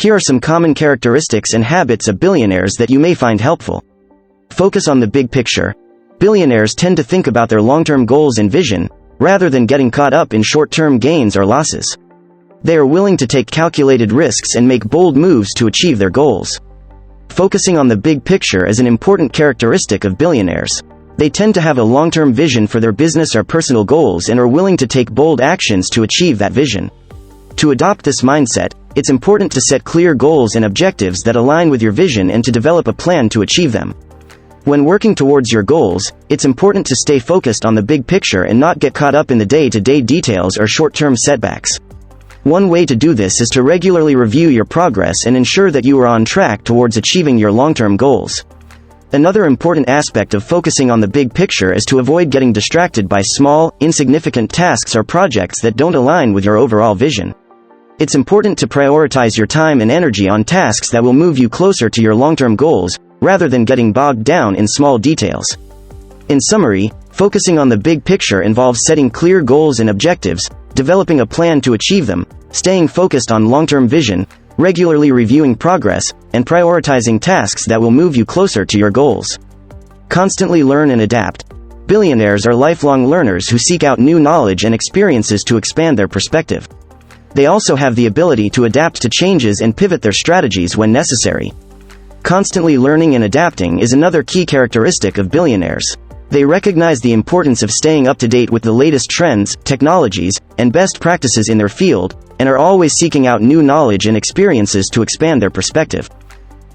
Here are some common characteristics and habits of billionaires that you may find helpful. Focus on the big picture. Billionaires tend to think about their long-term goals and vision, rather than getting caught up in short-term gains or losses. They are willing to take calculated risks and make bold moves to achieve their goals. Focusing on the big picture is an important characteristic of billionaires. They tend to have a long-term vision for their business or personal goals and are willing to take bold actions to achieve that vision. To adopt this mindset, it's important to set clear goals and objectives that align with your vision and to develop a plan to achieve them. When working towards your goals, it's important to stay focused on the big picture and not get caught up in the day-to-day details or short-term setbacks. One way to do this is to regularly review your progress and ensure that you are on track towards achieving your long-term goals. Another important aspect of focusing on the big picture is to avoid getting distracted by small, insignificant tasks or projects that don't align with your overall vision. It's important to prioritize your time and energy on tasks that will move you closer to your long-term goals, rather than getting bogged down in small details. In summary, focusing on the big picture involves setting clear goals and objectives, developing a plan to achieve them, staying focused on long-term vision, regularly reviewing progress, and prioritizing tasks that will move you closer to your goals. Constantly learn and adapt. Billionaires are lifelong learners who seek out new knowledge and experiences to expand their perspective. They also have the ability to adapt to changes and pivot their strategies when necessary. Constantly learning and adapting is another key characteristic of billionaires. They recognize the importance of staying up to date with the latest trends, technologies, and best practices in their field, and are always seeking out new knowledge and experiences to expand their perspective.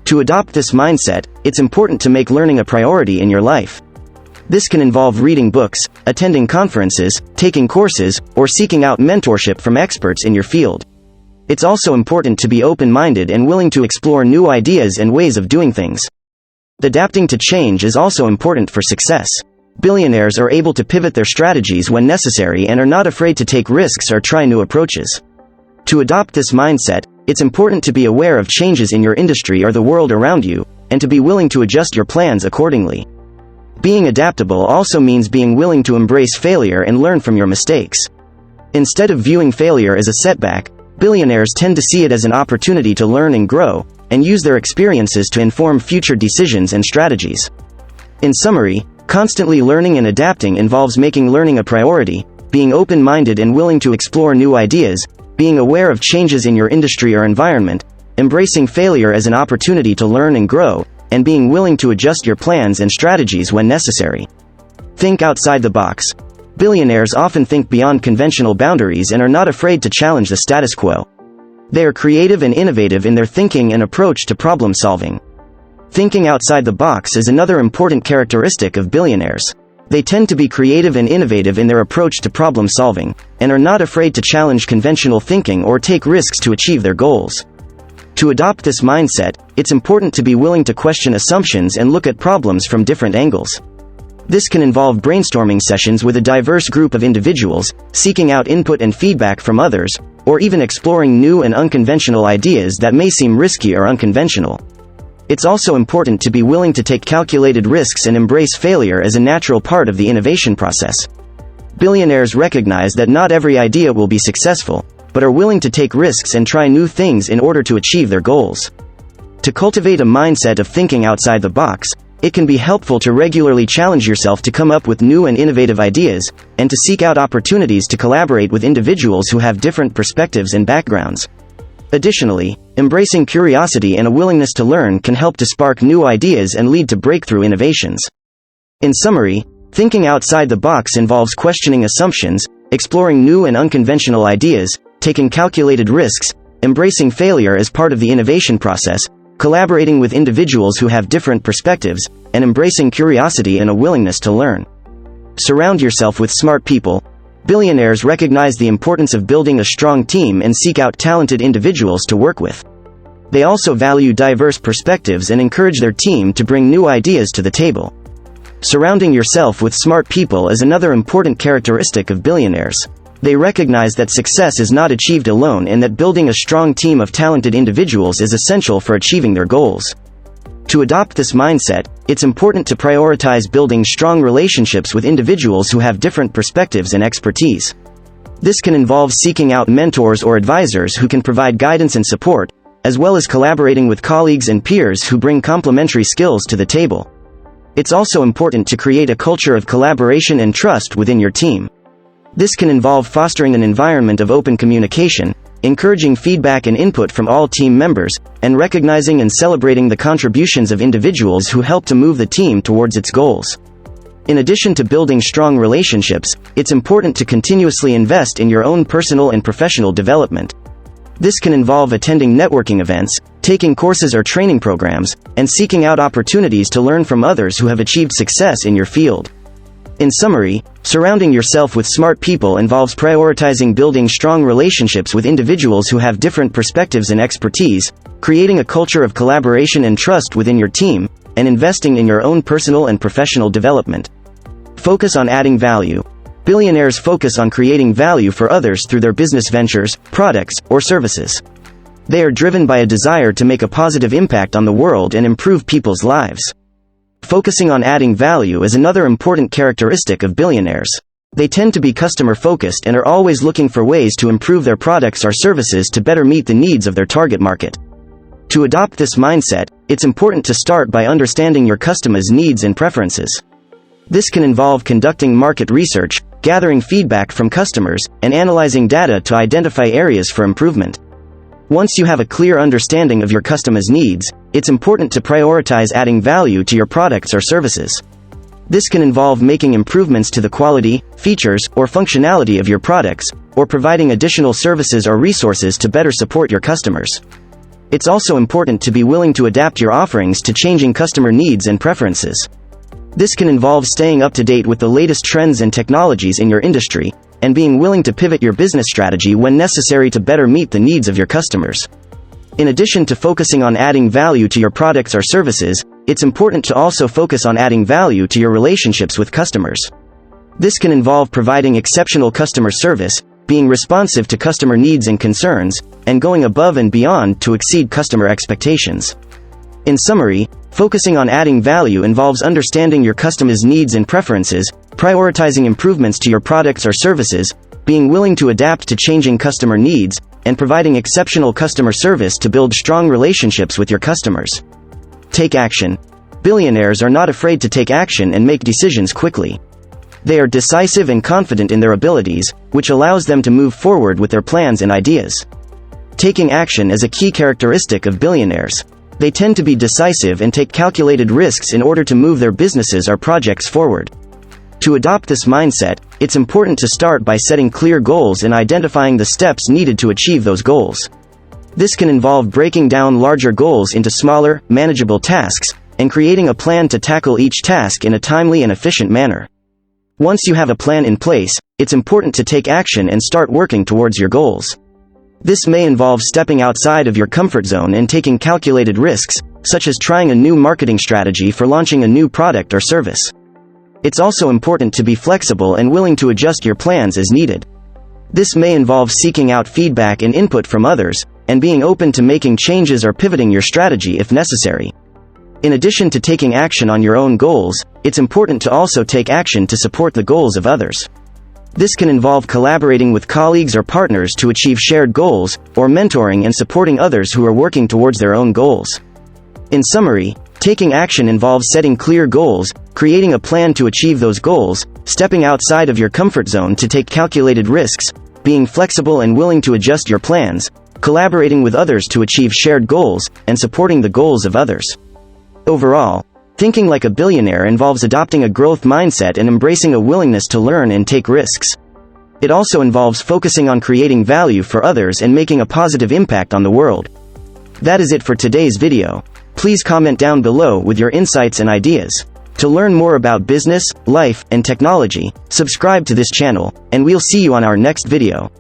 To adopt this mindset, it's important to make learning a priority in your life. This can involve reading books, attending conferences, taking courses, or seeking out mentorship from experts in your field. It's also important to be open-minded and willing to explore new ideas and ways of doing things. Adapting to change is also important for success. Billionaires are able to pivot their strategies when necessary and are not afraid to take risks or try new approaches. To adopt this mindset, it's important to be aware of changes in your industry or the world around you, and to be willing to adjust your plans accordingly. Being adaptable also means being willing to embrace failure and learn from your mistakes. Instead of viewing failure as a setback, billionaires tend to see it as an opportunity to learn and grow, and use their experiences to inform future decisions and strategies. In summary, constantly learning and adapting involves making learning a priority, being open-minded and willing to explore new ideas, being aware of changes in your industry or environment, embracing failure as an opportunity to learn and grow, and being willing to adjust your plans and strategies when necessary. Think outside the box. Billionaires often think beyond conventional boundaries and are not afraid to challenge the status quo. They are creative and innovative in their thinking and approach to problem solving. Thinking outside the box is another important characteristic of billionaires. They tend to be creative and innovative in their approach to problem solving, and are not afraid to challenge conventional thinking or take risks to achieve their goals. To adopt this mindset, it's important to be willing to question assumptions and look at problems from different angles. This can involve brainstorming sessions with a diverse group of individuals, seeking out input and feedback from others, or even exploring new and unconventional ideas that may seem risky or unconventional. It's also important to be willing to take calculated risks and embrace failure as a natural part of the innovation process. Billionaires recognize that not every idea will be successful, but are willing to take risks and try new things in order to achieve their goals. To cultivate a mindset of thinking outside the box, it can be helpful to regularly challenge yourself to come up with new and innovative ideas, and to seek out opportunities to collaborate with individuals who have different perspectives and backgrounds. Additionally, embracing curiosity and a willingness to learn can help to spark new ideas and lead to breakthrough innovations. In summary, thinking outside the box involves questioning assumptions, exploring new and unconventional ideas, taking calculated risks, embracing failure as part of the innovation process, collaborating with individuals who have different perspectives, and embracing curiosity and a willingness to learn. Surround yourself with smart people. Billionaires recognize the importance of building a strong team and seek out talented individuals to work with. They also value diverse perspectives and encourage their team to bring new ideas to the table. Surrounding yourself with smart people is another important characteristic of billionaires. They recognize that success is not achieved alone and that building a strong team of talented individuals is essential for achieving their goals. To adopt this mindset, it's important to prioritize building strong relationships with individuals who have different perspectives and expertise. This can involve seeking out mentors or advisors who can provide guidance and support, as well as collaborating with colleagues and peers who bring complementary skills to the table. It's also important to create a culture of collaboration and trust within your team. This can involve fostering an environment of open communication, encouraging feedback and input from all team members, and recognizing and celebrating the contributions of individuals who help to move the team towards its goals. In addition to building strong relationships, it's important to continuously invest in your own personal and professional development. This can involve attending networking events, taking courses or training programs, and seeking out opportunities to learn from others who have achieved success in your field. In summary, surrounding yourself with smart people involves prioritizing building strong relationships with individuals who have different perspectives and expertise, creating a culture of collaboration and trust within your team, and investing in your own personal and professional development. Focus on adding value. Billionaires focus on creating value for others through their business ventures, products, or services. They are driven by a desire to make a positive impact on the world and improve people's lives. Focusing on adding value is another important characteristic of billionaires. They tend to be customer-focused and are always looking for ways to improve their products or services to better meet the needs of their target market. To adopt this mindset, it's important to start by understanding your customers' needs and preferences. This can involve conducting market research, gathering feedback from customers, and analyzing data to identify areas for improvement. Once you have a clear understanding of your customers' needs, it's important to prioritize adding value to your products or services. This can involve making improvements to the quality, features, or functionality of your products, or providing additional services or resources to better support your customers. It's also important to be willing to adapt your offerings to changing customer needs and preferences. This can involve staying up to date with the latest trends and technologies in your industry, and being willing to pivot your business strategy when necessary to better meet the needs of your customers. In addition to focusing on adding value to your products or services, it's important to also focus on adding value to your relationships with customers. This can involve providing exceptional customer service, being responsive to customer needs and concerns, and going above and beyond to exceed customer expectations. In summary, focusing on adding value involves understanding your customers' needs and preferences, prioritizing improvements to your products or services, being willing to adapt to changing customer needs, and providing exceptional customer service to build strong relationships with your customers. Take action. Billionaires are not afraid to take action and make decisions quickly. They are decisive and confident in their abilities, which allows them to move forward with their plans and ideas. Taking action is a key characteristic of billionaires. They tend to be decisive and take calculated risks in order to move their businesses or projects forward. To adopt this mindset, it's important to start by setting clear goals and identifying the steps needed to achieve those goals. This can involve breaking down larger goals into smaller, manageable tasks, and creating a plan to tackle each task in a timely and efficient manner. Once you have a plan in place, it's important to take action and start working towards your goals. This may involve stepping outside of your comfort zone and taking calculated risks, such as trying a new marketing strategy for launching a new product or service. It's also important to be flexible and willing to adjust your plans as needed. This may involve seeking out feedback and input from others, and being open to making changes or pivoting your strategy if necessary. In addition to taking action on your own goals, it's important to also take action to support the goals of others. This can involve collaborating with colleagues or partners to achieve shared goals, or mentoring and supporting others who are working towards their own goals. In summary, taking action involves setting clear goals, creating a plan to achieve those goals, stepping outside of your comfort zone to take calculated risks, being flexible and willing to adjust your plans, collaborating with others to achieve shared goals, and supporting the goals of others. Overall, thinking like a billionaire involves adopting a growth mindset and embracing a willingness to learn and take risks. It also involves focusing on creating value for others and making a positive impact on the world. That is it for today's video. Please comment down below with your insights and ideas. To learn more about business, life, and technology, subscribe to this channel, and we'll see you on our next video.